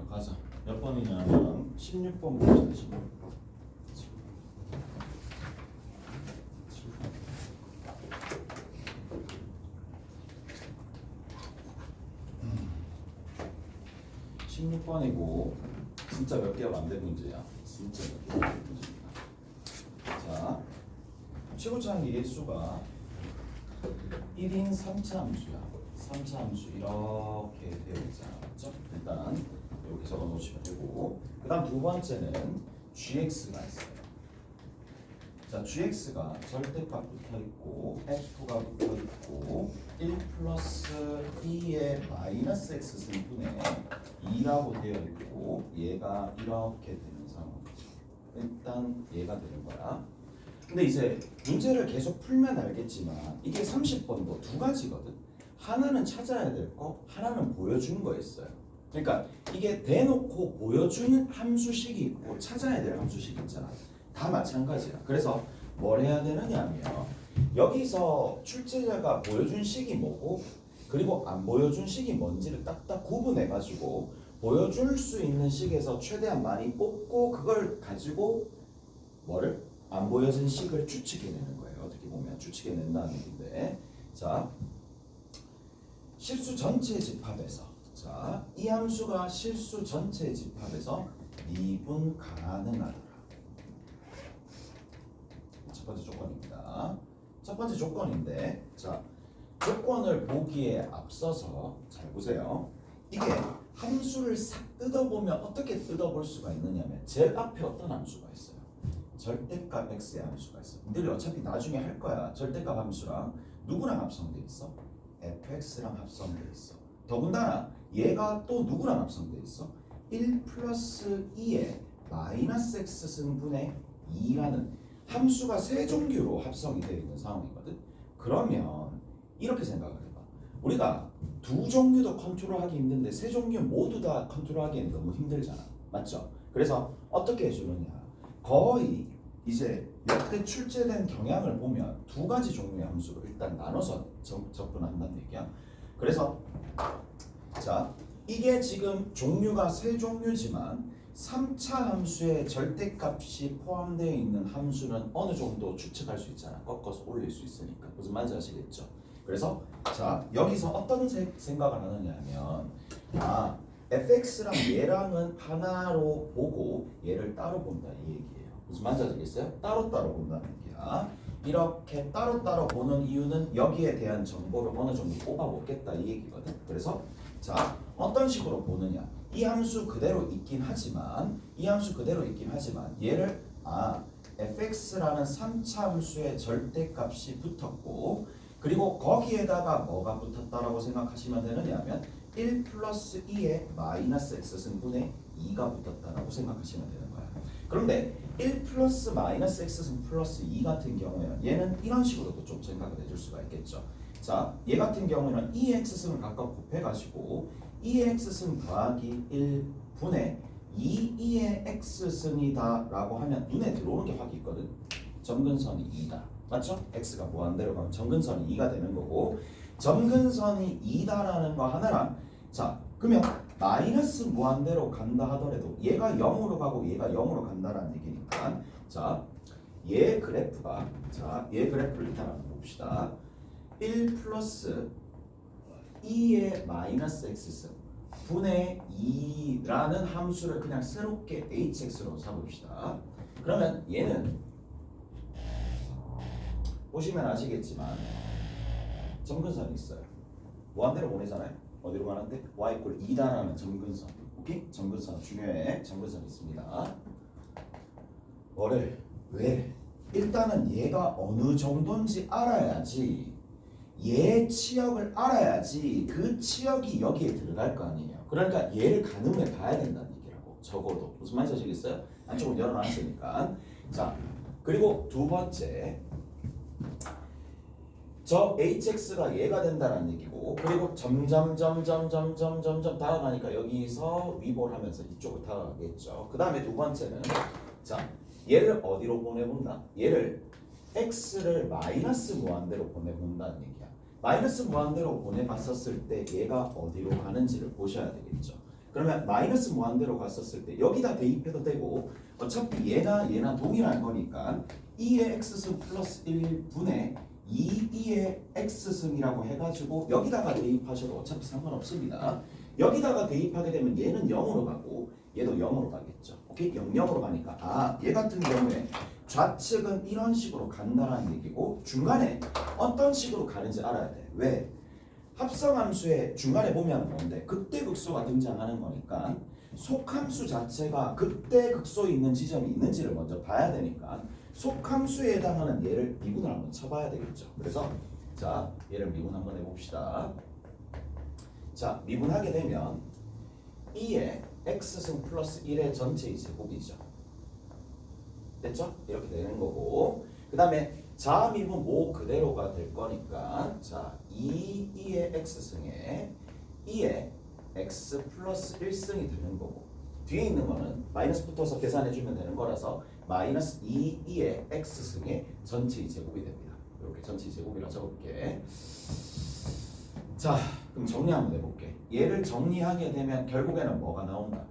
가자. 몇 번이냐면 16번 봅시다. 16번. 16번이고 진짜 몇 개가 만든 문제야. 진짜 몇 개가 만든 문제입니다. 자, 최고차항 일수가 1인 3차 함수야. 3차 함수 이렇게 되어 있잖아. 맞죠? 일단 이렇게 적어 놓으시면 되고, 그 다음 두 번째는 gx가 있어요. 자, gx가 절대값 붙어 있고 f가 붙어 있고 1 플러스 2의 마이너스 x 승분의 2라고 되어 있고 얘가 이렇게 되는 상황이죠. 일단 얘가 되는 거야. 근데 이제 문제를 계속 풀면 알겠지만 이게 30번도 두 가지거든. 하나는 찾아야 될 거, 하나는 보여준 거였어요. 그러니까 이게 대놓고 보여주는 함수식이 있고 찾아야 될 함수식이 있잖아. 다 마찬가지야. 그래서 뭘 해야 되느냐면 여기서 출제자가 보여준 식이 뭐고 그리고 안 보여준 식이 뭔지를 딱딱 구분해 가지고 보여줄 수 있는 식에서 최대한 많이 뽑고 그걸 가지고 뭐를 안 보여진 식을 추측해내는 거예요. 어떻게 보면 추측해낸다는 얘기인데, 자, 실수 전체 집합에서, 자, 이 함수가 실수 전체 집합에서 미분 가능하더라. 첫 번째 조건입니다. 첫 번째 조건인데, 자, 조건을 보기에 앞서서 잘 보세요. 이게 함수를 싹 뜯어보면 어떻게 뜯어볼 수가 있느냐면 제일 앞에 어떤 함수가 있어요. 절대값 x의 함수가 있어. 너희들이 어차피 나중에 할 거야. 절대값 함수랑 누구랑 합성돼 있어? fx랑 합성돼 있어. 더군다나 얘가 또 누구랑 합성돼 있어? 1 플러스 2의 마이너스 x 승분의 2라는 함수가 세 종류로 합성이 되어 있는 상황이거든. 그러면 이렇게 생각을 해봐. 우리가 두 종류도 컨트롤하기 힘든데 세 종류 모두 다 컨트롤하기에는 너무 힘들잖아. 맞죠? 그래서 어떻게 해주느냐. 거의 이제 역대 출제된 경향을 보면 두 가지 종류의 함수로 일단 나눠서 접근한다는 얘기야. 그래서 자, 이게 지금 종류가 세 종류지만 3차 함수의 절대값이 포함되어 있는 함수는 어느 정도 추측할 수 있잖아. 꺾어서 올릴 수 있으니까. 무슨 말인지 아시겠죠? 그래서 자, 여기서 어떤 생각을 하느냐 하면 fx랑 얘랑은 하나로 보고 얘를 따로 본다 이 얘기예요. 무슨 말인지 아시겠어요? 따로따로 본다는 얘기야. 이렇게 따로따로 보는 이유는 여기에 대한 정보를 어느 정도 뽑아먹겠다 이 얘기거든. 그래서 자, 어떤 식으로 보느냐. 이 함수 그대로 있긴 하지만 얘를 fx라는 3차 함수의 절대값이 붙었고 그리고 거기에다가 뭐가 붙었다라고 생각하시면 되느냐면 1 플러스 2의 마이너스 x 승분의 2가 붙었다라고 생각하시면 되는 거야. 그런데 1 플러스 마이너스 x 승 플러스 2 같은 경우에는 얘는 이런 식으로도 좀 생각을 해줄 수가 있겠죠. 자, 얘 같은 경우에는 2x승을 각각 곱해가지고 2x승 더하기 1분의 2의 x승이다 라고 하면 눈에 들어오는 게 확 있거든. 점근선이 2다. 맞죠? x가 무한대로 가면 점근선이 2가 되는 거고 점근선이 2다라는 거 하나랑 자, 그러면 마이너스 무한대로 간다 하더라도 얘가 0으로 가고 얘가 0으로 간다라는 얘기니까 자, 얘 그래프가 얘 그래프를 일단 한번 봅시다. 1 플러스 2의 마이너스 x승 분의 2라는 함수를 그냥 새롭게 hx로 잡읍시다. 그러면 얘는 보시면 아시겠지만 점근선이 있어요. 무한대로 보내잖아요. 어디로 가는데? y 이퀄 2다라는 점근선. 오케이? 점근선 중요해. 점근선 있습니다. 뭐를? 왜? 일단은 얘가 어느 정도인지 알아야지 얘 치역을 알아야지 그 치역이 여기에 들어갈 거 아니에요. 그러니까 얘를 가늠해 봐야 된다는 얘기라고. 적어도. 무슨 말인지 아시겠어요? 안쪽을 열어놨으니까. 자, 그리고 두 번째 저 hx가 얘가 된다는 얘기고 그리고 점점 다가가니까 여기서 위볼하면서 이쪽으로 다가가겠죠. 그 다음에 두 번째는 자, 얘를 어디로 보내본다? 얘를 x를 마이너스 무한대로 보내본다는 얘기야. 마이너스 무한대로 보내봤었을 때 얘가 어디로 가는지를 보셔야 되겠죠. 그러면 마이너스 무한대로 갔었을 때 여기다 대입해도 되고 어차피 얘나 동일한 거니까 2의 x승 플러스 1분의 2의 x승이라고 해가지고 여기다가 대입하셔도 어차피 상관없습니다. 여기다가 대입하게 되면 얘는 0으로 가고 얘도 0으로 가겠죠. 오케이? 0, 0으로 가니까 얘 같은 경우에 좌측은 이런 식으로 간다라는 얘기고 중간에 어떤 식으로 가는지 알아야 돼. 왜? 합성함수의 중간에 보면 뭔데? 극대 극소가 등장하는 거니까 속함수 자체가 극대 극소에 있는 지점이 있는지를 먼저 봐야 되니까 속함수에 해당하는 얘를 미분을 한번 쳐봐야 되겠죠. 그래서 자 얘를 미분 한번 해봅시다. 자 미분하게 되면 2의 x승 플러스 1의 전체의 제곱이죠. 됐죠? 이렇게 되는 거고 그 다음에 자미분 모 그대로가 될 거니까 자 2의 x승에 2의 x 플러스 1승이 되는 거고 뒤에 있는 거는 마이너스 붙어서 계산해주면 되는 거라서 마이너스 2의 x승의 전체의 제곱이 됩니다. 이렇게 전체의 제곱이라 적을게. 자 그럼 정리 한번 해볼게. 얘를 정리하게 되면 결국에는 뭐가 나온다?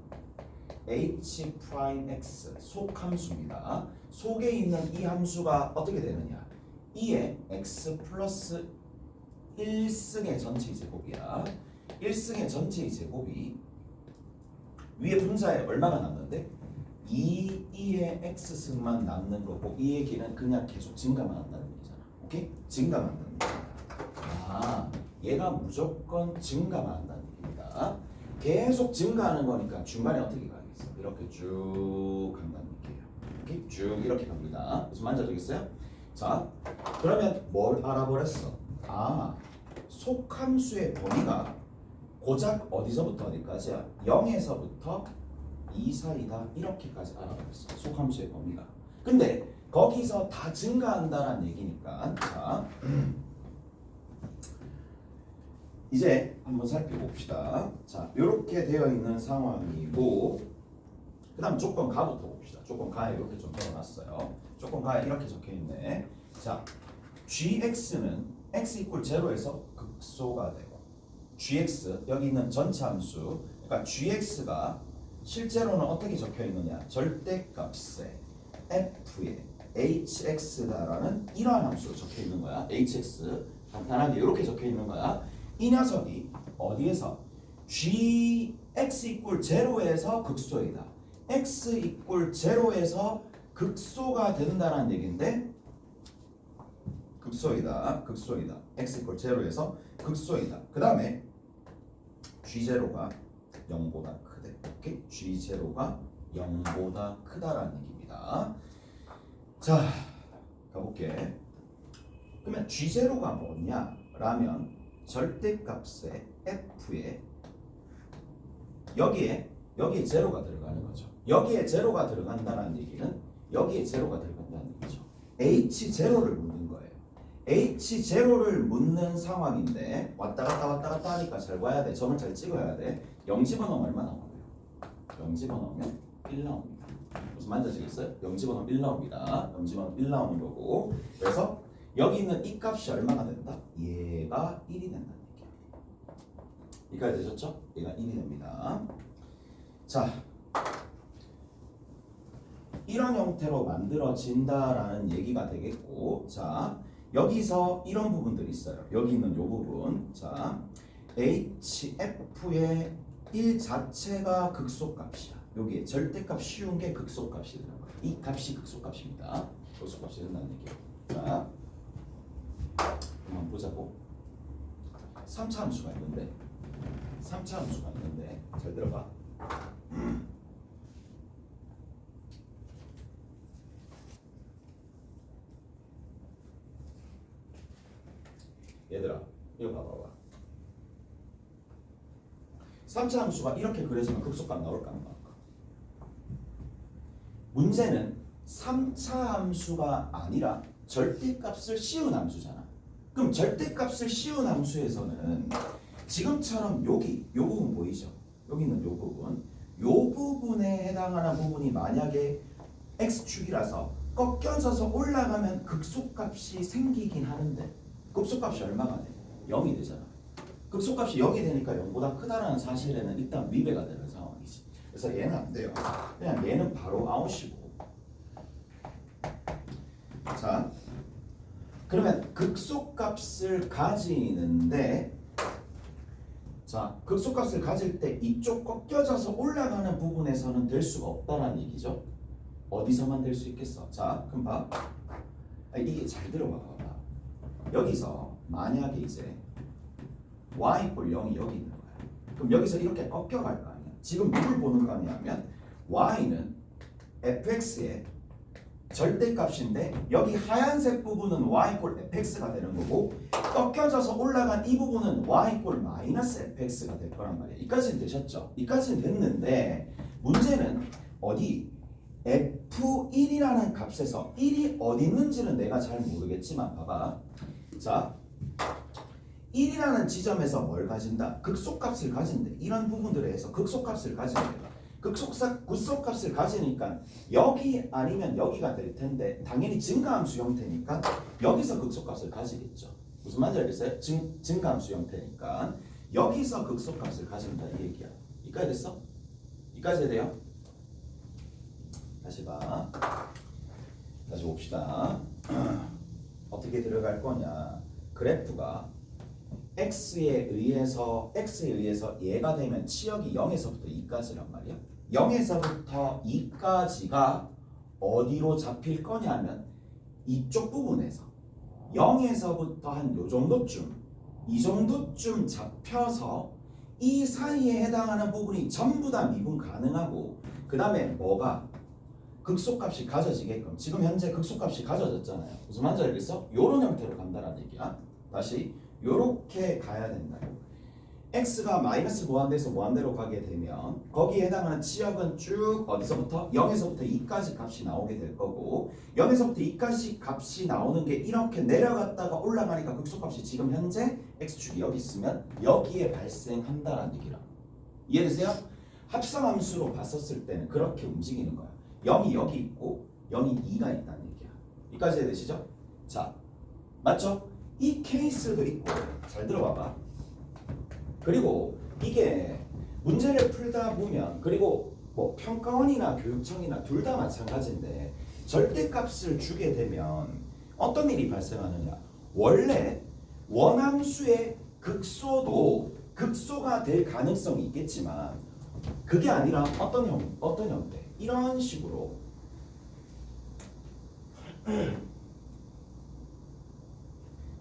h 프라임 x 속함수입니다. 속에 있는 이 함수가 어떻게 되느냐? 2의 x 플러스 1승의 전체의 제곱이야. 1승의 전체의 제곱이 위에 분자에 얼마가 남는데? 2의 x승만 남는 거고 이 얘기는 그냥 계속 증가만 한다는 얘기잖아. 오케이? 증가만 한다는 얘기야. 얘가 무조건 증가만 한다는 얘기입니다. 계속 증가하는 거니까 중간에 어떻게 가겠어? 이렇게 쭉 간다는 얘기예요. 오케이? 쭉 이렇게 갑니다. 무슨 말인지 아시겠어요? 자, 그러면 뭘 알아버렸어? 속함수의 범위가 고작 어디서부터 어디까지야? 0에서부터 2 사이다. 이렇게까지 알아버렸어. 속함수의 범위가. 근데 거기서 다 증가한다는 얘기니까 자 이제 한번 살펴봅시다. 자, 이렇게 되어 있는 상황이고 그 다음 조건 가부터 봅시다. 조건 가에 이렇게 좀 적어놨어요. 조건 가에 이렇게 적혀있네. 자, gx는 x 이퀄 0에서 극소가 되고 gx 여기 있는 전체 함수 그러니까 gx가 실제로는 어떻게 적혀있느냐 절대값에 f에 hx다라는 이러한 함수로 적혀있는 거야. hx 간단하게 이렇게 적혀있는 거야. 이 녀석이 어디에서 gx 이퀄 0에서 극소이다. x 이퀄 0에서 극소가 된다는 얘기인데 극소이다. x 이퀄 0에서 극소이다. 그 다음에 g0가 0보다 크대. 오케이? g0가 0보다 크다라는 얘기입니다. 자, 가볼게. 그러면 g0가 뭐냐? 라면 절대값의 f에 여기에 제로가 들어가는 거죠. 여기에 제로가 들어간다는 얘기는 여기에 제로가 들어간다는 얘기죠. h0를 묻는 거예요. h0를 묻는 상황인데 왔다 갔다 하니까 잘 봐야 돼. 점을 잘 찍어야 돼. 0 집어넣으면 얼마 나와요? 0 집어넣으면 1 나옵니다. 무슨 말인지 아시겠어요? 0 집어넣으면 1 나옵니다. 0 집어넣으면 1 나오는 거고 그래서 여기 있는 이 값이 얼마가 된다? 얘가 1이 된다는 얘기야. 여기까지 되셨죠? 얘가 1이 됩니다. 자, 이런 형태로 만들어진다라는 얘기가 되겠고 자, 여기서 이런 부분들이 있어요. 여기 있는 이 부분 자, hf의 1 자체가 극소값이야. 여기에 절대값 쉬운 게 극소값이 되는 거야. 이 값이 극소값입니다. 극소값이 된다는 얘기예요. 자, 한번 보자고. 3차 함수가 있는데 잘 들어봐. 얘들아 이거 봐봐. 3차 함수가 이렇게 그려지면 극소값 나올까 안 나올까? 문제는 3차 함수가 아니라 절대값을 씌운 함수잖아. 그럼 절대값을 씌운 함수에서는 지금처럼 여기 요 부분 보이죠? 여기 있는 요 부분 요 부분에 해당하는 부분이 만약에 x축이라서 꺾여져서 올라가면 극소값이 생기긴 하는데 극소값이 얼마가 돼? 0이 되잖아. 극소값이 0이 되니까 0보다 크다라는 사실에는 일단 위배가 되는 그래서 얘는 안 돼요. 그냥 얘는 바로 아웃이고. 자, 그러면 극소값을 가지는데, 자, 극소값을 가질 때 이쪽 꺾여져서 올라가는 부분에서는 될 수가 없다는 얘기죠. 어디서만 될 수 있겠어? 자, 그럼 봐. 이게 잘 들어봐. 여기서 만약에 이제 y 꼴 0이 여기 있는 거야. 그럼 여기서 이렇게 꺾여갈 거 아니야. 지금 누굴 보는 거 아니냐면 y는 fx의 절대값인데 여기 하얀색 부분은 y 꼴 fx가 되는 거고 꺾여져서 올라간 이 부분은 y 꼴 마이너스 fx가 될 거란 말이야. 이까지는 되셨죠? 이까지는 됐는데 문제는 어디 f1이라는 값에서 1이 어디 있는지는 내가 잘 모르겠지만 봐봐. 자, 1이라는 지점에서 뭘 가진다? 극소값을 가진대. 이런 부분들에 의해서 극소값을 가진대. 극소값을 가지니까 여기 아니면 여기가 될 텐데 당연히 증가함수 형태니까 여기서 극소값을 가지겠죠. 무슨 말인지 알겠어요? 증가함수 형태니까 여기서 극소값을 가진다 이 얘기야. 이까지 됐어? 이까지 돼요? 다시 봐. 다시 봅시다. 어떻게 들어갈 거냐? 그래프가 x에 의해서 얘가 되면 치역이 0에서부터 2까지란 말이야. 0에서부터 2까지가 어디로 잡힐 거냐면 이쪽 부분에서 0에서부터 한 요 정도쯤 이 정도쯤 잡혀서 이 사이에 해당하는 부분이 전부 다 미분 가능하고 그 다음에 뭐가 극소값이 가져지게끔 지금 현재 극소값이 가져졌잖아요. 무슨 말인지 알겠어? 요런 형태로 간다는 얘기야. 다시 요렇게 가야 된다고. x가 마이너스 무한대에서 무한대로 가게 되면 거기에 해당하는 치역은 쭉 어디서부터? 0에서부터 2까지 값이 나오게 될 거고 0에서부터 2까지 값이 나오는 게 이렇게 내려갔다가 올라가니까 극소값이 지금 현재 x축이 여기 있으면 여기에 발생한다라는 얘기라. 이해되세요? 합성함수로 봤었을 때는 그렇게 움직이는 거야. 0이 여기 있고 0이 2가 있다는 얘기야. 여기까지 되시죠? 자, 맞죠? 이 케이스도 있고 잘 들어봐봐. 그리고 이게 문제를 풀다 보면 그리고 뭐 평가원이나 교육청이나 둘 다 마찬가지인데 절대값을 주게 되면 어떤 일이 발생하느냐. 원래 원함수의 극소도 극소가 될 가능성이 있겠지만 그게 아니라 어떤 형태 이런 식으로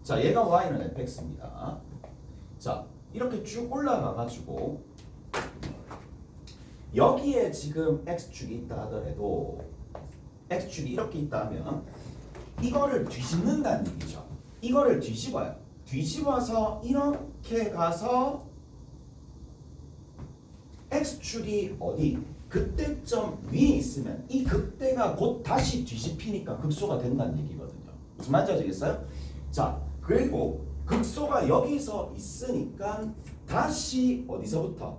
자, 얘가 y는 fx입니다. 자, 이렇게 쭉 올라가가지고 여기에 지금 x축이 있다 하더라도 x축이 이렇게 있다 하면 이거를 뒤집는다는 얘기죠. 이거를 뒤집어요. 뒤집어서 이렇게 가서 x축이 어디? 극대점 위에 있으면 이 극대가 곧 다시 뒤집히니까 극소가 된다는 얘기거든요. 무슨 말인지 아시겠어요? 자, 그리고 극소가 여기서 있으니까 다시 어디서부터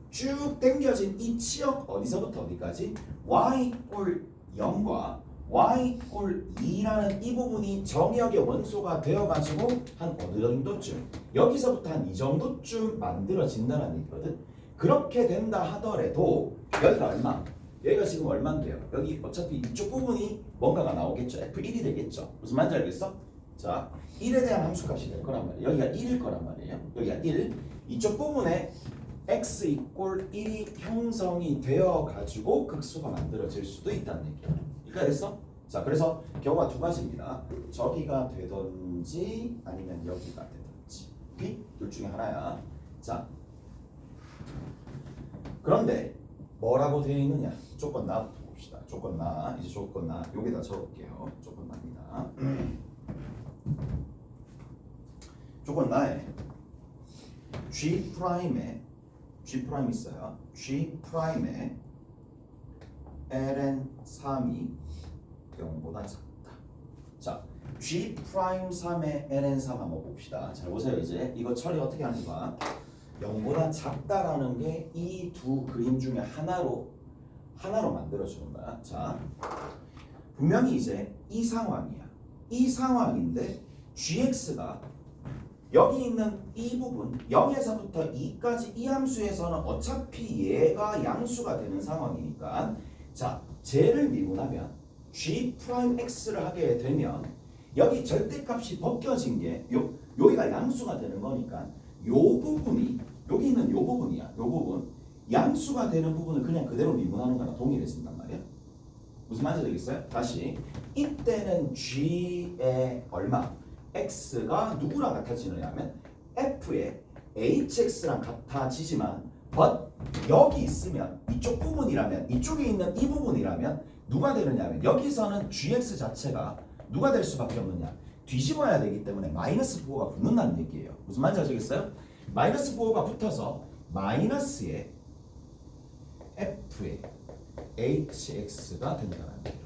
쭉 당겨진 이 치역 어디서부터 어디까지 y 꼴 0과 y 꼴 2라는 이 부분이 정역의 원소가 되어가지고 한 어느 정도쯤 여기서부터 한 이 정도쯤 만들어진다는 얘기거든. 그렇게 된다 하더라도 여기가 얼마? 여기가 지금 얼마인데요? 여기 어차피 이쪽 부분이 뭔가가 나오겠죠. F1이 되겠죠. 무슨 말인지 알겠어? 자, 1에 대한 함수값이 될 거란 말이에요. 여기가 1일 거란 말이에요. 여기가 1. 이쪽 부분에 x 이꼴 1이 형성이 되어 가지고 극소가 만들어질 수도 있다는 얘기예요. 이해가 됐어? 자, 그래서 경우가 두 가지입니다. 저기가 되든지 아니면 여기가 되든지. 오케이? 둘 중에 하나야. 자, 그런데 뭐라고 되어 있느냐? 조건 나부터 봅시다. 조건 나. 이제 조건 나. 여기다 적을게요. 조건 나입니다. 조건 나에 G 프라임에 G 프라임 있어요. G 프라임에 ln 3이 0보다 작다. 자, G 프라임 3의 ln 3 한번 봅시다. 잘 보세요. 이제 이거 처리 어떻게 하는지 봐. 0보다 작다라는 게 이 두 그림 중에 하나로 만들어주는 거야. 자, 분명히 이제 이 상황이야. 이 상황인데 gx가 여기 있는 이 부분 0에서부터 2까지 이 함수에서는 어차피 얘가 양수가 되는 상황이니까 자 쟤를 미분하면 G'X를 하게 되면 여기 절대값이 벗겨진 게 여기가 양수가 되는 거니까 요 부분이 여기 있는 요 부분이야. 요 부분 양수가 되는 부분을 그냥 그대로 미분하는 거랑 동일해진단 말이야. 무슨 말인지 되겠어요? 다시 이때는 G의 얼마? X가 누구랑 같아지느냐면 F의 HX랑 같아지지만 but 여기 있으면 이쪽 부분이라면 이쪽에 있는 이 부분이라면 누가 되느냐면 여기서는 GX 자체가 누가 될 수밖에 없느냐 뒤집어야 되기 때문에 마이너스 부호가 붙는다는 얘기예요. 무슨 말인지 아시겠어요? 마이너스 부호가 붙어서 마이너스의 F의 HX가 된다는 거예요.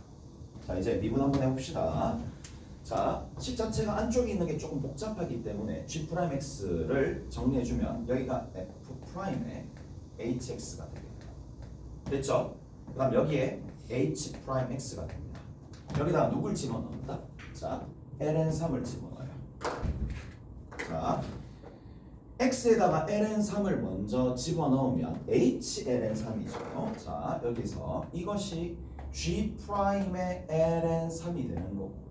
자 이제 미분 한번 해봅시다. 자, 식 자체가 안쪽에 있는 게 조금 복잡하기 때문에 G'X를 정리해주면 여기가 F'의 HX가 됩니다. 됐죠? 그 다음 여기에 H'X가 됩니다. 여기다가 누굴 집어넣는다? 자, ln3을 집어넣어요. 자, X에다가 ln3을 먼저 집어넣으면 Hln3이죠. 자, 여기서 이것이 G'의 ln3이 되는 거고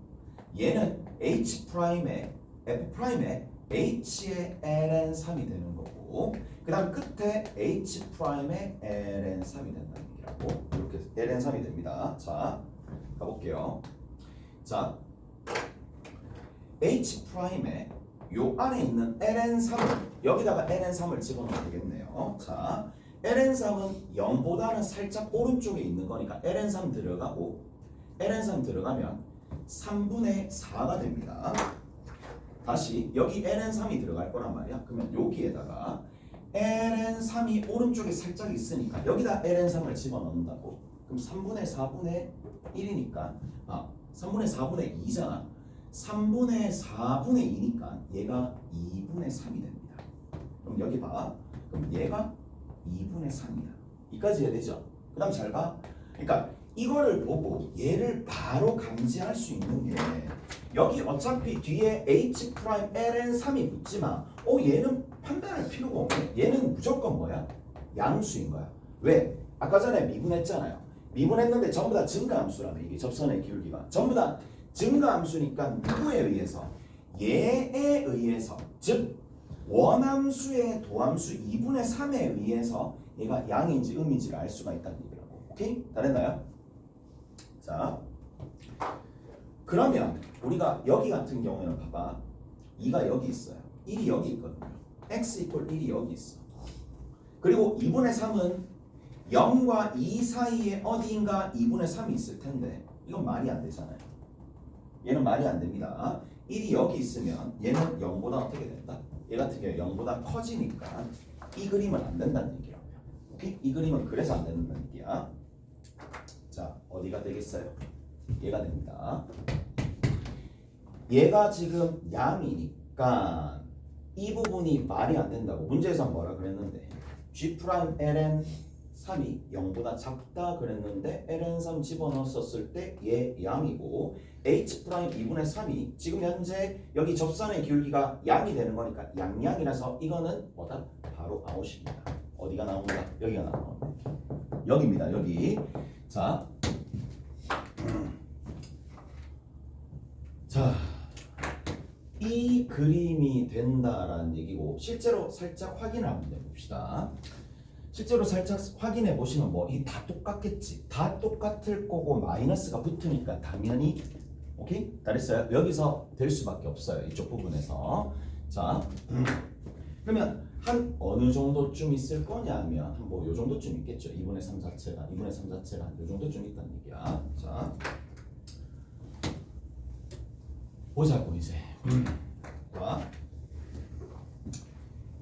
얘는 H'의 F'의 H의 ln3이 되는 거고 그 다음 끝에 H'의 ln3이 된다는 얘기라고 이렇게 ln3이 됩니다. 자 가볼게요. 자 H'의 요 안에 있는 ln3을 여기다가 ln3을 집어넣으면 되겠네요. 자 ln3은 0보다는 살짝 오른쪽에 있는 거니까 ln3 들어가고 ln3 들어가면 3분의 4가 됩니다. 다시 여기 ln3이 들어갈 거란 말이야. 그러면 여기에다가 ln3이 오른쪽에 살짝 있으니까 여기다 ln3을 집어넣는다고. 그럼 3분의 4분의 1이니까 3분의 4분의 2잖아. 3분의 4분의 2니까 얘가 2분의 3이 됩니다. 그럼 여기 봐. 그럼 얘가 2분의 3이야. 이까지 해야 되죠? 그 다음 잘 봐. 그러니까 이거를 보고 얘를 바로 감지할 수 있는 게 여기 어차피 뒤에 H' ln3이 붙지만 얘는 판단할 필요가 없네. 얘는 무조건 뭐야? 양수인 거야. 왜? 아까 전에 미분했잖아요. 미분했는데 전부 다 증가함수라며 이게 접선의 기울기가 전부 다 증가함수니까 누구에 의해서? 얘에 의해서 즉 원함수의 도함수 2분의 3에 의해서 얘가 양인지 음인지를 알 수가 있다는 얘기라고. 오케이? 다 됐나요? 자, 그러면 우리가 여기 같은 경우에는 봐봐. 2가 여기 있어요. 1이 여기 있거든요. x 이퀄 1이 여기 있어. 그리고 2분의 3은 0과 2 사이에 어디인가 2분의 3이 있을 텐데 이건 말이 안 되잖아요. 얘는 말이 안 됩니다. 1이 여기 있으면 얘는 0보다 어떻게 된다? 얘 같은 경우에 0보다 커지니까 이 그림은 안 된다는 얘기라고요. 오케이? 이 그림은 그래서 안 된다는 얘기야. 자, 어디가 되겠어요? 얘가 됩니다. 얘가 지금 양이니까 이 부분이 말이 안 된다고. 문제에서 뭐라 그랬는데 G'ln 3이 0보다 작다 그랬는데 ln3 집어넣었을 때 얘 양이고 H' 2분의 3이 지금 현재 여기 접선의 기울기가 양이 되는 거니까 양양이라서 이거는 뭐다? 바로 아웃입니다. 어디가 나온다? 여기가 나온다. 여기입니다. 여기. 자, 이 그림이 된다라는 얘기고 실제로 살짝 확인을 한번 해봅시다. 실제로 살짝 확인해 보시면 뭐 이 다 똑같겠지. 다 똑같을 거고 마이너스가 붙으니까 당연히 오케이? 다 됐어요? 여기서 될 수밖에 없어요. 이쪽 부분에서. 자, 그러면 한 어느 정도쯤 있을 거냐면 한 뭐 요 정도쯤 있겠죠. 2분의 3 자체가 한 요 정도쯤 있다는 얘기야. 자, 보자고 이제. 자,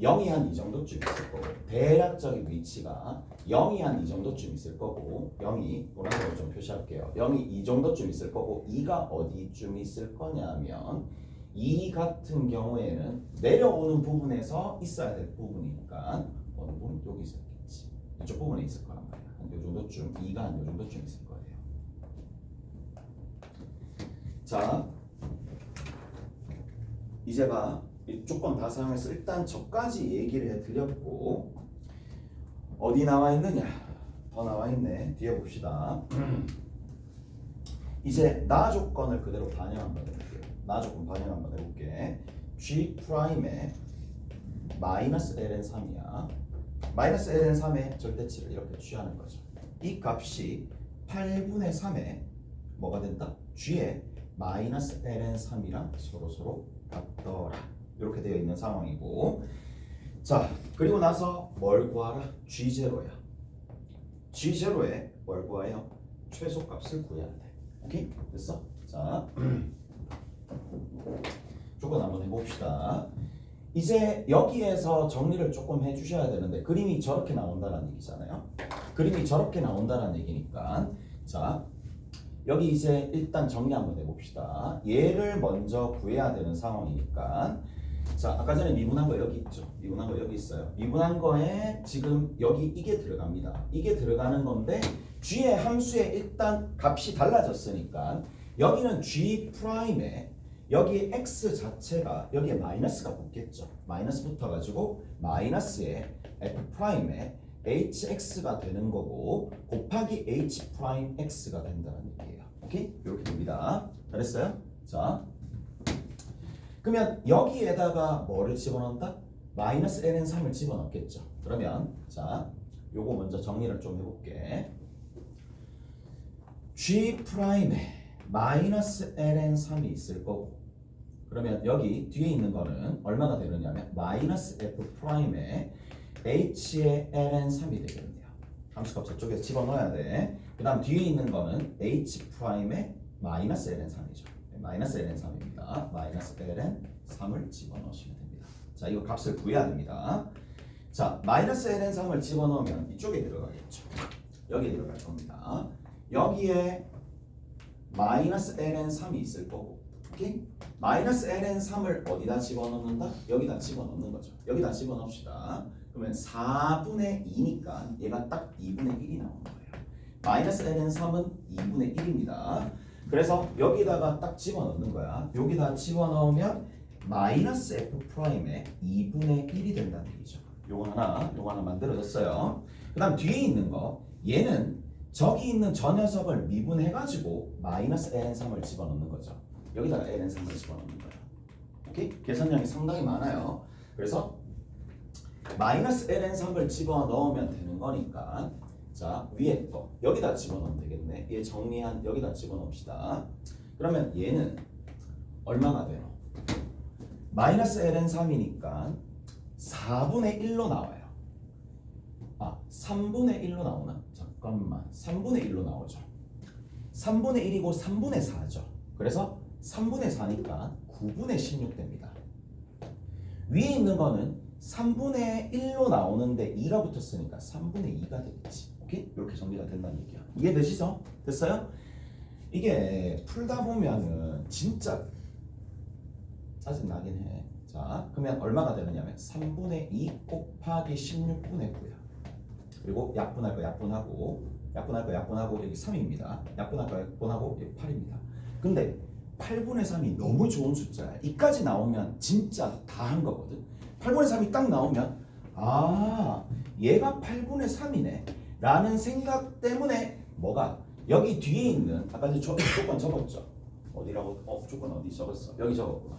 0이 한 이 정도쯤 있을 거고 대략적인 위치가 0이 한 이 정도쯤 있을 거고 0이 노란색으로 좀 표시할게요. 0이 이 정도쯤 있을 거고 2가 어디쯤 있을 거냐면 2 같은 경우에는 내려오는 부분에서 있어야 될 부분이니까 어느 부분? 여기 있었겠지. 이쪽 부분에 있을 거란 말이야. 한 요 정도쯤 2가 한 요 정도쯤 있을 거예요. 자, 이제 봐. 이 조건 다 사용해서 일단 저까지 얘기를 해드렸고 어디 나와 있느냐? 더 나와 있네. 뒤에 봅시다. 이제 나 조건을 그대로 반영 한번 해볼게요. 나 조건 반영 한번 해볼게. G 프라임에 마이너스 ln 3이야. 마이너스 ln 3의 절대치를 이렇게 취하는 거죠. 이 값이 8분의 3에 뭐가 된다? G에 마이너스 ln 3이랑 서로 같더라. 이렇게 되어 있는 상황이고, 자 그리고 나서 뭘 구하라? G0야. G0에 뭘 구해요? 최소값을 구해야 돼. 오케이? 됐어? 자 조건 한번 해봅시다. 이제 여기에서 정리를 조금 해주셔야 되는데 그림이 저렇게 나온다는 얘기잖아요. 그림이 저렇게 나온다는 얘기니까 자 여기 이제 일단 정리 한번 해봅시다. 얘를 먼저 구해야 되는 상황이니까 자 아까 전에 미분한 거 여기 있죠. 미분한 거 여기 있어요. 미분한 거에 지금 여기 이게 들어갑니다. 이게 들어가는 건데 G의 함수에 일단 값이 달라졌으니까 여기는 G 프라임에 여기 x 자체가 여기에 마이너스가 붙겠죠. 마이너스 붙어가지고 마이너스에 f 프라임에 hx가 되는 거고 곱하기 h 프라임 x가 된다는 얘기예요. 오케이? 이렇게 됩니다. 잘했어요? 자, 그러면 여기에다가 뭐를 집어넣는다? 마이너스 ln 3을 집어넣겠죠. 그러면 자, 요거 먼저 정리를 좀 해볼게. g 프라임에 마이너스 ln 3이 있을 거고 그러면 여기 뒤에 있는 거는 얼마가 되느냐면 마이너스 f 프라임에 h의 ln 3이 되겠네요. 함수값 저쪽에서 집어넣어야 돼. 그 다음 뒤에 있는 거는 h 프라임에 마이너스 ln 3이죠. 마이너스 ln 3입니다. 마이너스 ln 3을 집어넣으시면 됩니다. 자 이거 값을 구해야 됩니다. 자 마이너스 ln 3을 집어넣으면 이쪽에 들어가겠죠. 여기에 들어갈 겁니다. 여기에 마이너스 ln 3이 있을 거고 오케이? 마이너스 ln 3을 어디다 집어넣는다? 여기다 집어넣는 거죠. 여기다 집어넣읍시다. 그러면 4분의 2니까 얘가 딱 2분의 1이 나오는 거예요. 마이너스 ln 3은 2분의 1입니다. 그래서 여기다가 딱 집어넣는 거야. 여기다 집어넣으면 마이너스 f 프라임에 2분의 1이 된다는 얘기죠. 요거 하나 만들어졌어요. 그 다음 뒤에 있는 거 얘는 저기 있는 저 녀석을 미분해가지고 마이너스 ln 3을 집어넣는 거죠. 여기다가 ln 3을 집어넣는 거예요. 오케이? 계산량이 상당히 많아요. 그래서 마이너스 ln 3을 집어넣으면 되는 거니까 자 위에 거 여기다 집어넣으면 되겠네. 얘 정리한 여기다 집어넣읍시다. 그러면 얘는 얼마가 돼요? 마이너스 ln 3이니까 4분의 1로 나와요. 아 3분의 1로 나오나? 잠깐만 3분의 1로 나오죠. 3분의 1이고 3분의 4죠. 그래서 3분의 4니까 9분의 16 됩니다. 위에 있는 거는 3분의 1로 나오는데 2가 붙었으니까 3분의 2가 되겠지. 오케이? 이렇게 정리가 된다는 얘기야. 이해되시죠? 됐어요? 이게 풀다 보면은 진짜 짜증나긴 해. 자, 그러면 얼마가 되느냐면 3분의 2 곱하기 16분의 9야. 그리고 약분할 거 약분하고 여기 3입니다. 약분할 거 약분하고 여기 8입니다. 근데 8분의 3이 너무 좋은 숫자야. 이까지 나오면 진짜 다 한 거거든. 8분의 3이 딱 나오면 아 얘가 8분의 3이네 라는 생각 때문에 뭐가 여기 뒤에 있는 아까 저 조건 적었죠. 어디라고? 조건 어디 적었어? 여기 적었구나.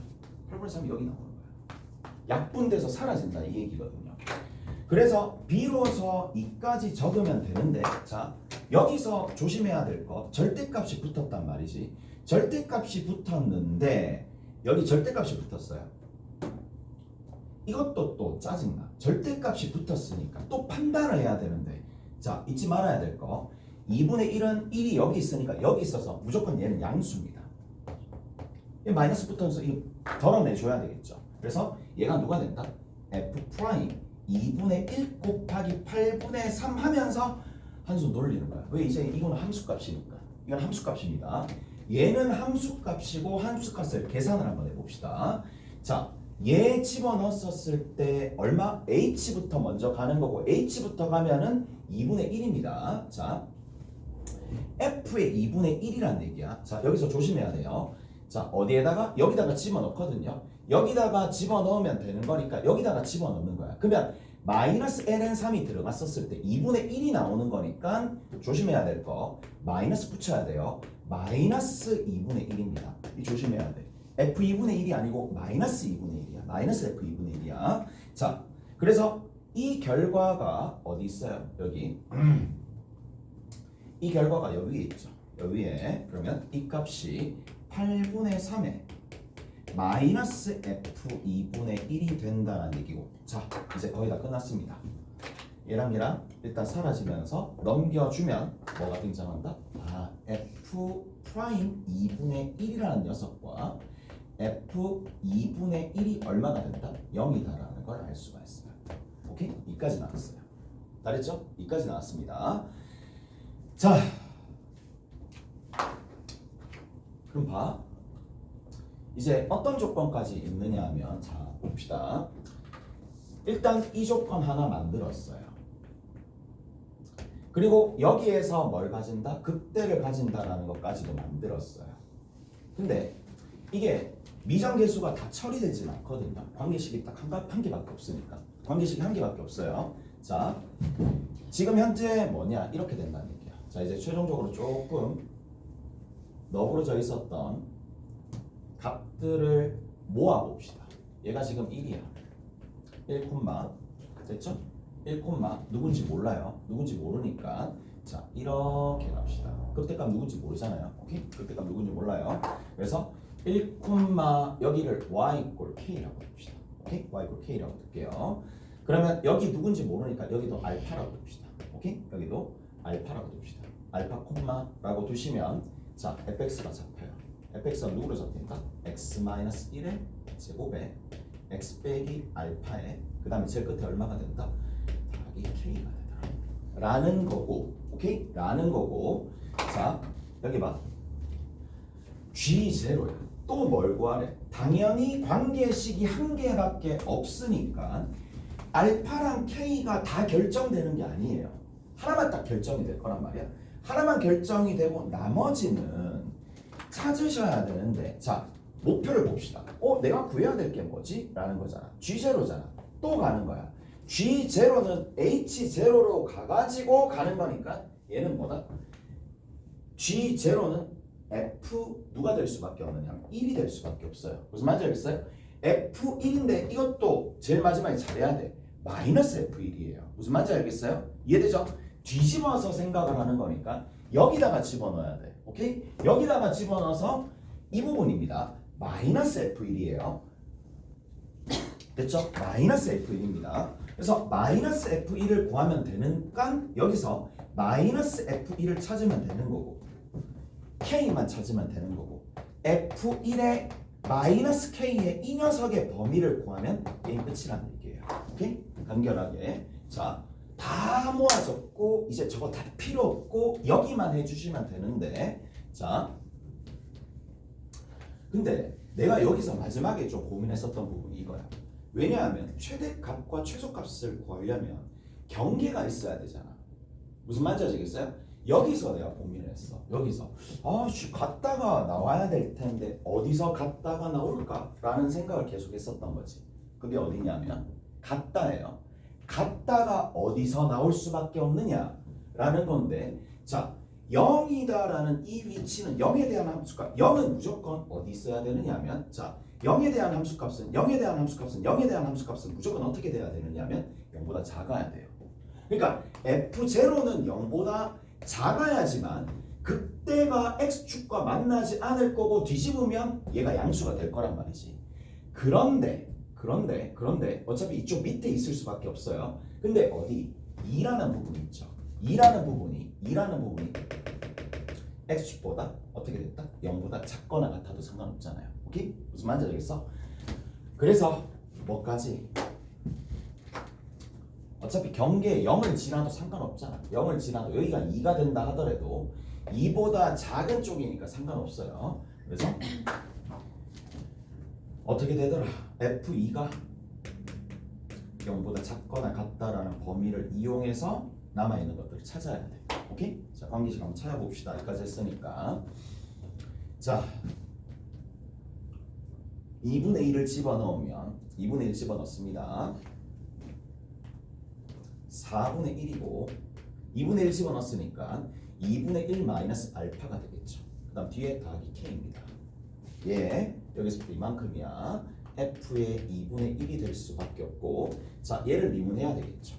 8분의 3이 여기 나오는 거야. 약분돼서 사라진다 이 얘기거든요. 그래서 비로소 이까지 적으면 되는데 자 여기서 조심해야 될 거 절대값이 붙었단 말이지. 절대값이 붙었는데 여기 절대값이 붙었어요. 이것도 또 짜증나. 절대값이 붙었으니까 또 판단을 해야 되는데 자 잊지 말아야 될 거 2분의 1은 1이 여기 있으니까 여기 있어서 무조건 얘는 양수입니다. 이 마이너스 붙어서 이거 덜어내줘야 되겠죠. 그래서 얘가 누가 된다? f 프라임 2분의 1 곱하기 8분의 3 하면서 한수 놀리는 거야. 왜 이제 이거는 함수값이니까. 이건 함수값입니다. 얘는 함수값이고 함수값을 계산을 한번 해봅시다. 자, 얘 집어넣었을 때 얼마? h부터 먼저 가는 거고 h부터 가면은 2분의 1입니다. 자, f의 2분의 1이란 얘기야. 자, 여기서 조심해야 돼요. 자, 어디에다가? 여기다가 집어넣거든요. 여기다가 집어넣으면 되는 거니까 여기다가 집어넣는 거야. 그러면 마이너스 ln3이 들어갔었을 때 2분의 1이 나오는 거니까 조심해야 될 거 마이너스 붙여야 돼요. 마이너스 2분의 1입니다. 이 조심해야 돼. f 2분의 1이 아니고 마이너스 2분의 1이야. 마이너스 f 2분의 1이야. 자, 그래서 이 결과가 어디 있어요? 여기. 이 결과가 여기 있죠. 여기에 그러면 이 값이 8분의 3에 마이너스 f 2분의 1이 된다는 얘기고. 자, 이제 거의 다 끝났습니다. 얘랑 일단 사라지면서 넘겨주면 뭐가 등장한다? 아, f 프라임 2분의 1이라는 녀석과 f 2분의 1이 얼마가 된다? 0이다라는 걸 알 수가 있어요. 오케이? 이까지 나왔어요. 다 됐죠? 이까지 나왔습니다. 자, 그럼 봐. 이제 어떤 조건까지 있느냐 하면 자, 봅시다. 일단 이 조건 하나 만들었어요. 그리고 여기에서 뭘 가진다? 극대를 가진다라는 것까지도 만들었어요. 근데 이게 미정계수가 다 처리되진 않거든요. 관계식이 딱 한 개밖에 없으니까. 관계식이 한 개밖에 없어요. 자, 지금 현재 뭐냐? 이렇게 된다는 얘기야. 자, 이제 최종적으로 조금 너부러져 있었던 값들을 모아봅시다. 얘가 지금 1이야. 1, 됐죠? 1, 누군지 몰라요. 누군지 모르니까 자, 이렇게 갑시다. 극대값 누군지 모르잖아요. 오케이? 극대값 누군지 몰라요. 그래서 1, 여기를 y = k라고 둡시다. 오케이? y = k라고 둘게요. 그러면 여기 누군지 모르니까 여기도 알파라고 둡시다. 오케이? 여기도 알파라고 둡시다. 알파 콤마라고 두시면 자, fx가 잡혀요. fx가 누구로 잡힌다? x-1의 제곱에 x 빼기 알파에 그 다음에 제일 끝에 얼마가 된다? 더하기 k가 되더라 라는 거고. 오케이? 라는 거고. 자, 여기 봐. G0야. 또 뭘 구하래? 당연히 관계식이 한 개밖에 없으니까 알파랑 k가 다 결정되는 게 아니에요. 하나만 딱 결정이 될 거란 말이야. 하나만 결정이 되고 나머지는 찾으셔야 되는데 자, 목표를 봅시다. 내가 구해야 될 게 뭐지? 라는 거잖아. G0잖아. 또 가는 거야. G0는 H0로 가가지고 가는 거니까 얘는 뭐다? G0는 F 누가 될 수밖에 없느냐? 1이 될 수밖에 없어요. 무슨 말인지 알겠어요? F1인데 이것도 제일 마지막에 잘해야 돼. 마이너스 F1이에요. 무슨 말인지 알겠어요? 이해되죠? 뒤집어서 생각을 하는 거니까 여기다가 집어넣어야 돼. 오케이? 여기다가 집어넣어서 이 부분입니다. 마이너스 F1이에요. 됐죠? 마이너스 F1입니다. 그래서 마이너스 F1을 구하면 되니까 여기서 마이너스 F1을 찾으면 되는 거고 K만 찾으면 되는 거고 F1의 마이너스 K의 이 녀석의 범위를 구하면 게임 끝이라는 얘기예요. 오케이? 간결하게. 자, 다 모아졌고 이제 저거 다 필요 없고 여기만 해주시면 되는데 자, 근데 내가 여기서 마지막에 좀 고민했었던 부분이 이거야. 왜냐하면 최대값과 최소값을 구하려면 경계가 있어야 되잖아. 무슨 말인지 아시겠어요? 여기서 내가 고민을 했어. 여기서 갔다가 나와야 될 텐데 어디서 갔다가 나올까? 라는 생각을 계속 했었던 거지. 그게 어디냐면 갔다예요. 갔다가 어디서 나올 수밖에 없느냐? 라는 건데 자, 0이다라는 이 위치는 0에 대한 함수값 0은 무조건 어디 있어야 되느냐면 자, 0에 대한 함수값은 0에 대한 함수값은 0에 대한 함수값은 무조건 어떻게 돼야 되느냐면 0보다 작아야 돼요. 그러니까 F0는 0보다 작아야지만 그때가 X축과 만나지 않을 거고 뒤집으면 얘가 양수가 될 거란 말이지. 그런데 어차피 이쪽 밑에 있을 수밖에 없어요. 근데 어디? 2라는 부분이 있죠. 2라는 부분이 X축보다 어떻게 됐다? 0보다 작거나 같아도 상관없잖아요. 오케이? 무슨 말인지 알겠어? 그래서 뭐까지? 어차피 경계에 0을 지나도 상관없잖아. 0을 지나도 여기가 2가 된다 하더라도 2보다 작은 쪽이니까 상관없어요. 그래서 어떻게 되더라? F2가 0보다 작거나 같다라는 범위를 이용해서 남아있는 것들을 찾아야 돼. 오케이? 자, 관계식 한번 찾아봅시다. 여기까지 했으니까 자, 2분의 1을 집어넣으면 2분의 1 집어넣습니다. 4분의 1이고 2분의 1 집어넣었으니까 2분의 1 마이너스 알파가 되겠죠. 그 다음 뒤에 더하기 k입니다. 예, 여기서부터 이만큼이야. f의 2분의 1이 될 수밖에 없고, 자 얘를 미분해야 되겠죠.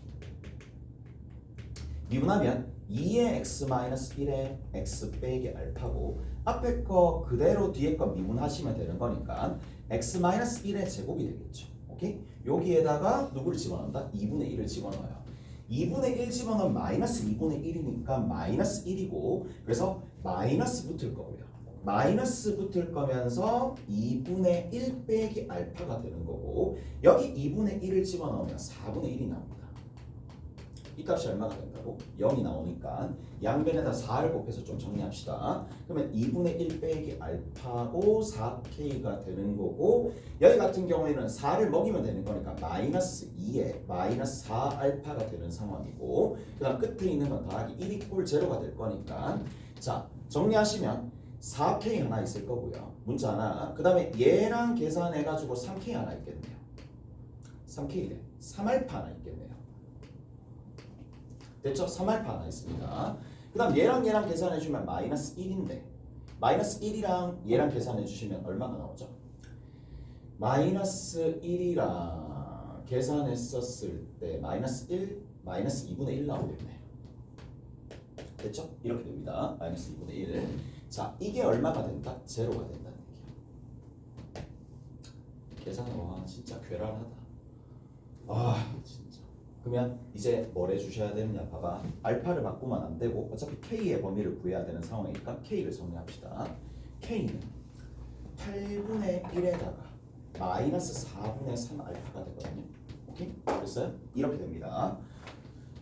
미분하면 2의 x-1의 x 빼기 알파고, 앞에 거 그대로 뒤에 거 미분하시면 되는 거니까 x-1의 제곱이 되겠죠. 오케이? 여기에다가 누구를 집어넣는다? 2분의 1을 집어넣어요. 2분의 1 집어넣으면 마이너스 2분의 1이니까 마이너스 1이고, 그래서 마이너스 붙을 거고요. 마이너스 붙을 거면서 2분의 1 빼기 알파가 되는 거고, 여기 2분의 1을 집어넣으면 4분의 1이 나옵니다. 이 값이 얼마가 된다고? 0이 나오니까 양변에다 4를 곱해서 좀 정리합시다. 그러면 2분의 1 빼기 알파고 4k가 되는 거고, 여기 같은 경우에는 4를 먹이면 되는 거니까 마이너스 2에 마이너스 4 알파가 되는 상황이고, 그 다음 끝에 있는 건 더하기 1 이꼴 제로가 될 거니까, 자 정리하시면 4k 하나 있을 거고요. 문자 하나. 그 다음에 얘랑 계산해가지고 3k 하나 있겠네요. 3k래. 3알파 하나 있겠네요. 됐죠? 3알파 하나 있습니다. 그 다음 얘랑 계산해주면 마이너스 1인데, 마이너스 1이랑 얘랑 계산해주시면 얼마가 나오죠? 마이너스 1이랑 계산했었을 때 마이너스 1, 마이너스 2분의 1 나오겠네요. 됐죠? 이렇게 됩니다. 마이너스 2분의 1. 자, 이게 얼마가 된다? 제로가 된다는 얘기야. 계산, 와 진짜 괴랄하다. 아 진짜. 그러면 이제 뭘 해주셔야 되느냐, 봐봐. 알파를 바꾸면 안 되고 어차피 k의 범위를 구해야 되는 상황이니까 k를 정리합시다. k는 8분의 1에다가 마이너스 4분의 3 알파가 되거든요. 오케이? 됐어요? 이렇게 됩니다.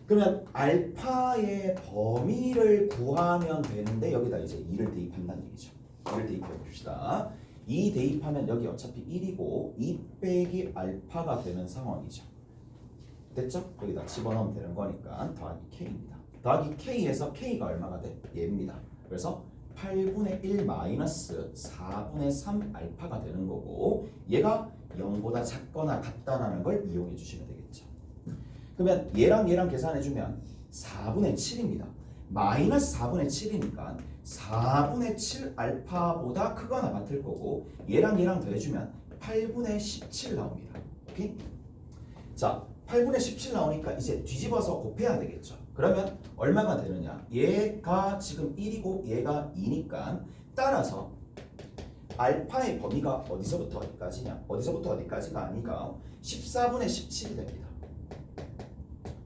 그러면 알파의 범위를 구하면 되는데, 여기다 이제 2를 대입한다는 얘기죠. 2를 대입해 봅시다. 2 대입하면 여기 어차피 1이고 2 빼기 알파가 되는 상황이죠. 됐죠? 여기다 집어넣으면 되는 거니까 더하기 k입니다. 더하기 k에서 k가 얼마가 돼? 얘입니다. 그래서 8분의 1 마이너스 4분의 3 알파가 되는 거고, 얘가 0보다 작거나 같다라는 걸 이용해 주시면 되겠죠. 그러면 얘랑 계산해주면 4분의 7입니다. 마이너스 4분의 7이니까 4분의 7 알파보다 크거나 같을 거고, 얘랑 더해주면 8분의 17 나옵니다. 오케이? 자, 8분의 17 나오니까 이제 뒤집어서 곱해야 되겠죠. 그러면 얼마가 되느냐? 얘가 지금 1이고 얘가 2니까, 따라서 알파의 범위가 어디서부터 어디까지냐? 어디서부터 어디까지가 아니가 14분의 17이 됩니다.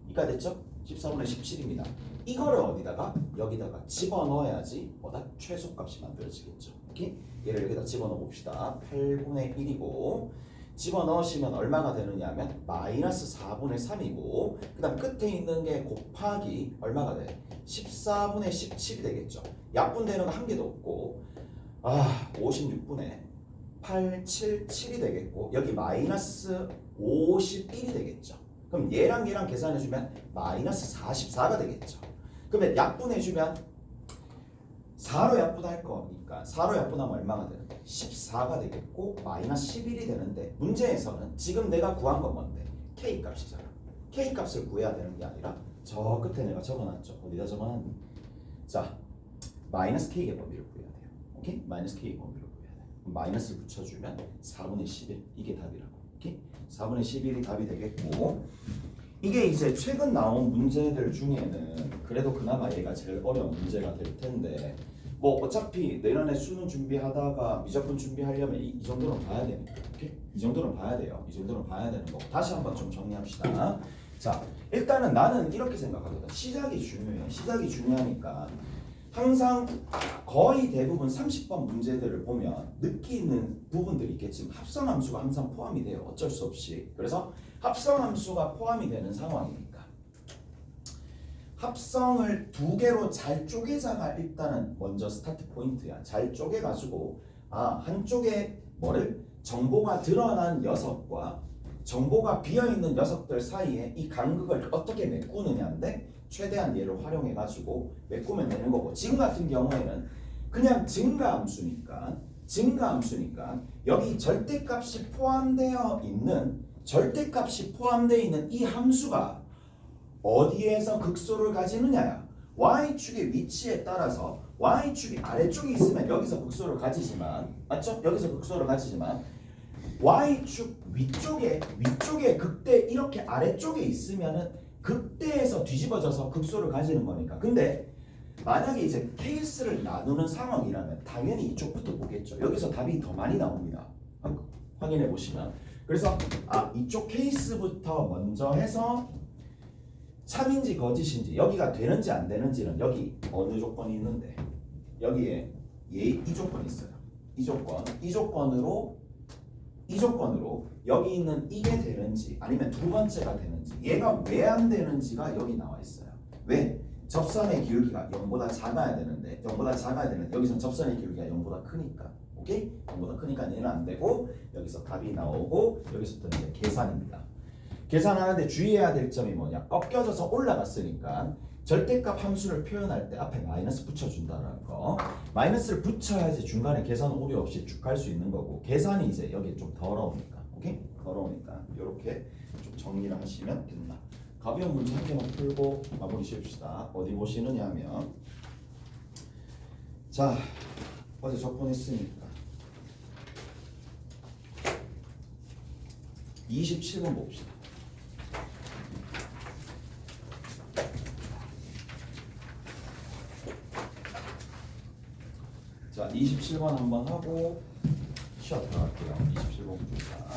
이까 됐죠? 14분의 17입니다. 이거를 어디다가? 여기다가 집어넣어야지 뭐다? 최소값이 만들어지겠죠. 오케이? 얘를 여기다 집어넣어 봅시다. 8분의 1이고 집어넣으시면 얼마가 되느냐 하면 마이너스 4분의 3이고, 그 다음 끝에 있는 게 곱하기 얼마가 돼? 14분의 17이 되겠죠. 약분되는 거 한 개도 없고, 56분의 8, 7, 7이 되겠고, 여기 마이너스 51이 되겠죠. 그럼 얘랑 계산해주면 마이너스 44가 되겠죠. 그러면 약분해주면 4로 약분할 거니까 4로 약분하면 얼마가 되는데? 14가 되겠고 마이너스 11이 되는데, 문제에서는 지금 내가 구한 건 뭔데? K값이잖아. K값을 구해야 되는 게 아니라 저 끝에 내가 적어놨죠. 어디다 적어놨니? 자, 마이너스 K의 범위를 구해야 돼요. 오케이? 마이너스 K의 범위를 구해야 돼. 마이너스를 붙여주면 4분의 11, 이게 답이라고. 오케이? 4분의 11이 답이 되겠고, 이게 이제 최근 나온 문제들 중에는 그래도 그나마 얘가 제일 어려운 문제가 될 텐데, 뭐 어차피 내년에 수능 준비하다가 미적분 준비하려면 이 정도는 봐야 되니까, 오케이? 이 정도는 봐야 돼요. 이 정도는 봐야 되는 거. 다시 한번 좀 정리합시다. 자, 일단은 나는 이렇게 생각하거든. 시작이 중요해. 시작이 중요하니까 항상 거의 대부분 30번 문제들을 보면 느끼는 부분들이 있겠지만 합성함수가 항상 포함이 돼요. 어쩔 수 없이. 그래서 합성함수가 포함이 되는 상황이니까 합성을 두 개로 잘 쪼개자가 일단은 먼저 스타트 포인트야. 잘 쪼개가지고 한쪽에 뭐를 정보가 드러난 녀석과 정보가 비어있는 녀석들 사이에 이 간극을 어떻게 메꾸느냐인데, 최대한 얘를 활용해가지고 메꾸면 되는 거고, 지금 같은 경우에는 그냥 증가함수니까 증가함수니까 여기 절대값이 포함되어 있는 이 함수가 어디에서 극소를 가지느냐야. y축의 위치에 따라서 y축이 아래쪽에 있으면 여기서 극소를 가지지만, 맞죠? 여기서 극소를 가지지만 y축 위쪽에 극대 이렇게 아래쪽에 있으면은 극대에서 뒤집어져서 극소를 가지는 거니까. 근데 만약에 이제 케이스를 나누는 상황이라면 당연히 이쪽부터 보겠죠. 여기서 답이 더 많이 나옵니다. 확인해 보시면. 그래서 이쪽 케이스부터 먼저 해서 참인지 거짓인지, 여기가 되는지 안 되는지는 여기 어느 조건이 있는데 여기에 이 조건이 있어요. 이 조건으로 여기 있는 이게 되는지 아니면 두 번째가 되는지, 얘가 왜 안 되는지가 여기 나와 있어요. 왜? 접선의 기울기가 0보다 작아야 되는데 여기선 접선의 기울기가 0보다 크니까. 오케이? 0보다 크니까 얘는 안 되고 여기서 답이 나오고 여기서부터 이제 계산입니다. 계산하는데 주의해야 될 점이 뭐냐? 꺾여져서 올라갔으니까 절대값 함수를 표현할 때 앞에 마이너스 붙여준다는 거. 마이너스를 붙여야지 중간에 계산 오류 없이 쭉 갈 수 있는 거고, 계산이 이제 여기 좀 더러우니까. 오케이? 더러우니까 이렇게 좀 정리를 하시면 된다. 가벼운 문제 한 개만 풀고 마무리 지읍시다. 어디 보시느냐 하면, 자, 어제 접근했으니까 27번 봅시다. 자, 27번 한번 하고 쉬어 들어갈게요. 27번 봅시다.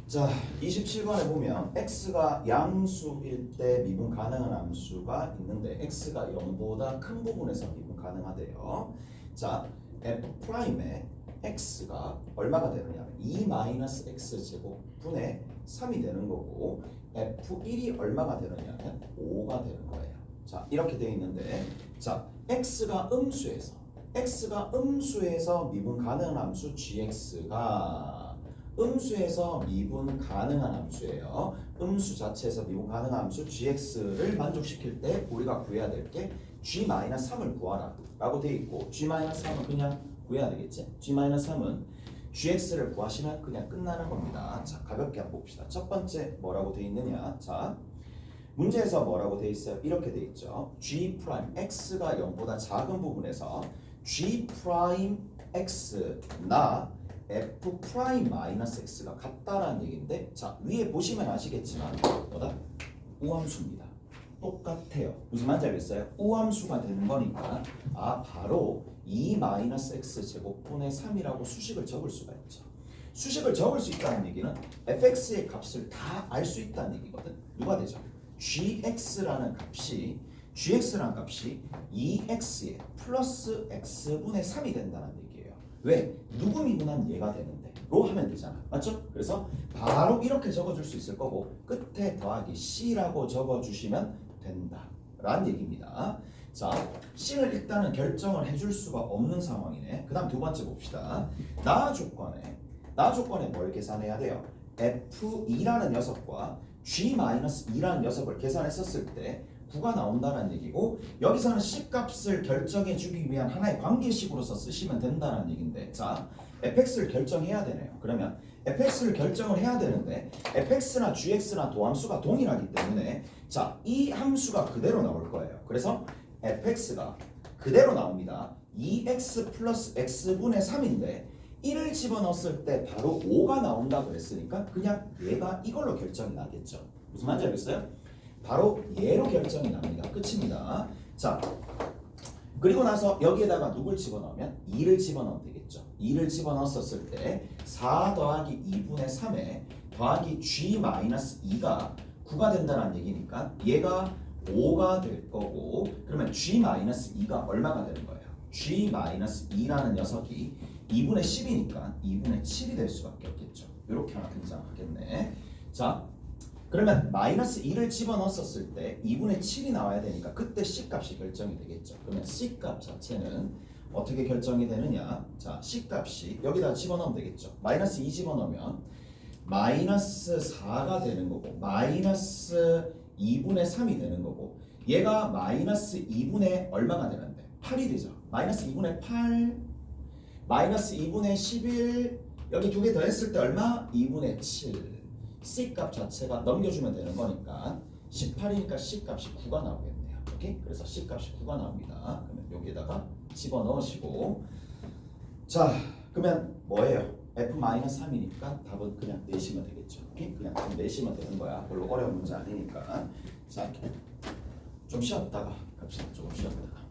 자, 27번에 보면 x가 양수일 때 미분 가능한 함수가 있는데 x가 0보다 큰 부분에서 미분 가능하대요. 자, f'의 x가 얼마가 되느냐? 2-x 제곱분의 3이 되는 거고, f1이 얼마가 되느냐면 5가 되는 거예요. 자, 이렇게 되어 있는데, 자, x가 음수에서 미분 가능한 함수 gx가 음수에서 미분 가능한 함수예요. 음수 자체에서 미분 가능한 함수 gx를 만족시킬 때 우리가 구해야 될 게 g-3을 구하라 라고 되어 있고, g-3은 그냥 구해야 되겠지. g-3은 gx를 구하시면 그냥 끝나는 겁니다. 자, 가볍게 한번 봅시다. 첫 번째 뭐라고 되어 있느냐? 자, 문제에서 뭐라고 되어 있어요? 이렇게 되어 있죠. g' x가 0보다 작은 부분에서 g' x나 f'-x가 같다라는 얘기인데, 자, 위에 보시면 아시겠지만 뭐다? 우함수입니다. 똑같아요. 무슨 말인지 알겠어요? 우함수가 되는 거니까 바로 2-x 제곱분의 3이라고 수식을 적을 수가 있죠. 수식을 적을 수 있다는 얘기는 fx의 값을 다 알 수 있다는 얘기거든. 누가 되죠? gx라는 값이 2x에 플러스 x분의 3이 된다는 얘기예요. 왜? 누구 미분하면 얘가 되는데 로 하면 되잖아. 맞죠? 그래서 바로 이렇게 적어줄 수 있을 거고, 끝에 더하기 c라고 적어주시면 된다 라는 얘기입니다. 자, c를 일단은 결정을 해줄 수가 없는 상황이네. 그 다음 두 번째 봅시다. 나 조건에 뭘 계산해야 돼요? f2라는 녀석과 g-2라는 녀석을 계산했었을 때 9가 나온다는 얘기고, 여기서는 c값을 결정해 주기 위한 하나의 관계식으로서 쓰시면 된다는 얘기인데, 자, fx를 결정해야 되네요. 그러면 fx를 결정을 해야 되는데 fx나 gx나 도함수가 동일하기 때문에, 자, 이 함수가 그대로 나올 거예요. 그래서 fx가 그대로 나옵니다. 2x 플러스 x분의 3인데 1을 집어넣었을 때 바로 5가 나온다고 그랬으니까 그냥 얘가 이걸로 결정이 나겠죠. 무슨 말인지 알겠어요? 바로 얘로 결정이 납니다. 끝입니다. 자, 그리고 나서 여기에다가 누굴 집어넣으면 2를 집어넣으면 되겠죠. 2를 집어넣었을 때 4 더하기 2분의 3에 더하기 g-2가 9가 된다는 얘기니까 얘가 5가 될 거고, 그러면 g-2가 얼마가 되는 거예요? g-2라는 녀석이 2분의 10이니까 2분의 7이 될 수밖에 없겠죠. 이렇게 하나 등장하겠네. 자, 그러면 마이너스 2를 집어넣었을 때 2분의 7이 나와야 되니까 그때 C값이 결정이 되겠죠. 그러면 C값 자체는 어떻게 결정이 되느냐? 자, C값이 여기다 집어넣으면 되겠죠. 마이너스 2 집어넣으면 마이너스 4가 되는 거고, 마이너스 2분의 3이 되는 거고 얘가 마이너스 2분의 얼마가 되는데 8이 되죠. 마이너스 2분의 8 마이너스 2분의 11 여기 두 개 더했을 때 얼마? 2분의 7 C값 자체가 넘겨주면 되는 거니까 18이니까 C값이 9가 나오겠네요. 오케이? 그래서 C값이 9가 나옵니다. 그러면 여기에다가 집어넣으시고 자 그러면 뭐예요? F-3이니까 답은 그냥 내시면 되겠죠. 오케이? 그냥 답 내시면 되는 거야. 별로 어려운 문제 아니니까. 자, 좀 쉬었다가 갑시다. 조금 쉬었다가.